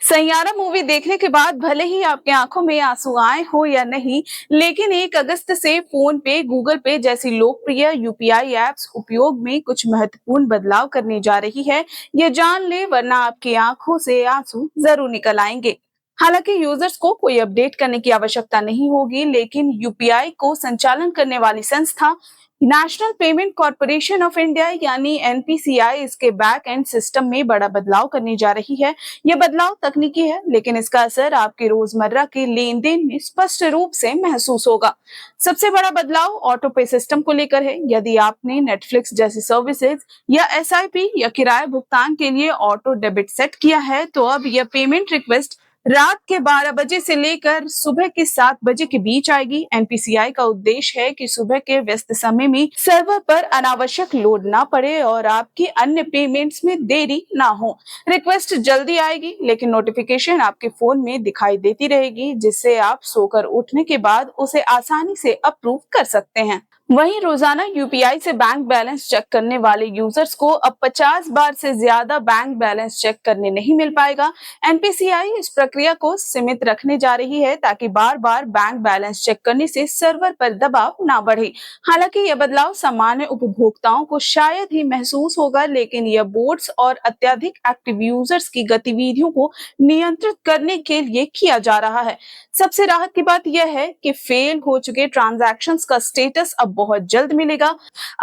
Saiyaara movie देखने के बाद भले ही आपकी आंखों में आंसू आए हो या नहीं, लेकिन 1 अगस्त से फोन पे, गूगल पे जैसी लोकप्रिय यूपीआई ऐप्स उपयोग में कुछ महत्वपूर्ण बदलाव करने जा रही है। ये जान ले, वरना आपकी आंखों से आंसू जरूर निकल आएंगे। हालांकि यूजर्स को कोई अपडेट करने की आवश्यकता नहीं होगी, लेकिन यूपीआई को संचालन करने वाली संस्था national payment corporation of India यानी एनपीसीआई इसके बैक एंड सिस्टम में बड़ा बदलाव करने जा रही है। यह बदलाव तकनीकी है, लेकिन इसका असर आपके रोजमर्रा के लेन देन में स्पष्ट रूप से महसूस होगा। सबसे बड़ा बदलाव ऑटो पे सिस्टम को लेकर है। यदि आपने नेटफ्लिक्स जैसी सर्विसेज या एसआईपी या किराया भुगतान के लिए ऑटो डेबिट सेट किया है, तो अब यह पेमेंट रिक्वेस्ट रात के 12 बजे से लेकर सुबह के 7 बजे के बीच आएगी। एनपीसीआई का उद्देश्य है कि सुबह के व्यस्त समय में सर्वर पर अनावश्यक लोड ना पड़े और आपकी अन्य पेमेंट्स में देरी ना हो। रिक्वेस्ट जल्दी आएगी, लेकिन नोटिफिकेशन आपके फोन में दिखाई देती रहेगी, जिससे आप सोकर उठने के बाद उसे आसानी से अप्रूव कर सकते हैं। वहीं रोजाना यूपीआई से बैंक बैलेंस चेक करने वाले यूजर्स को अब 50 बार से ज्यादा बैंक बैलेंस चेक करने नहीं मिल पाएगा। एनपीसीआई इस प्रक्रिया को सीमित रखने जा रही है, ताकि बार बार बैंक बैलेंस चेक करने से सर्वर पर दबाव ना बढ़े। हालांकि यह बदलाव सामान्य उपभोक्ताओं को शायद ही महसूस होगा, लेकिन यह बोर्ड्स और अत्यधिक एक्टिव यूजर्स की गतिविधियों को नियंत्रित करने के लिए किया जा रहा है। सबसे राहत की बात यह है कि फेल हो चुके ट्रांजैक्शंस का स्टेटस अब बहुत जल्द मिलेगा।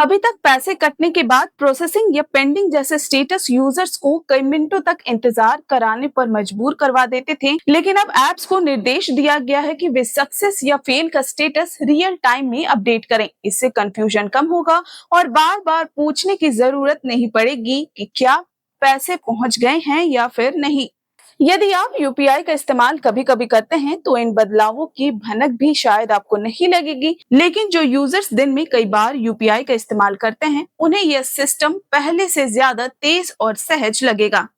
अभी तक पैसे कटने के बाद प्रोसेसिंग या पेंडिंग जैसे स्टेटस यूजर्स को कई मिनटों तक इंतजार कराने पर मजबूर करवा देते थे, लेकिन अब ऐप्स को निर्देश दिया गया है कि वे सक्सेस या फेल का स्टेटस रियल टाइम में अपडेट करें। इससे कंफ्यूजन कम होगा और बार बार पूछने की जरूरत नहीं पड़ेगी कि क्या पैसे पहुंच गए हैं या फिर नहीं। यदि आप यूपीआई का इस्तेमाल कभी कभी करते हैं, तो इन बदलावों की भनक भी शायद आपको नहीं लगेगी, लेकिन जो यूजर्स दिन में कई बार यूपीआई का इस्तेमाल करते हैं, उन्हें यह सिस्टम पहले से ज्यादा तेज और सहज लगेगा।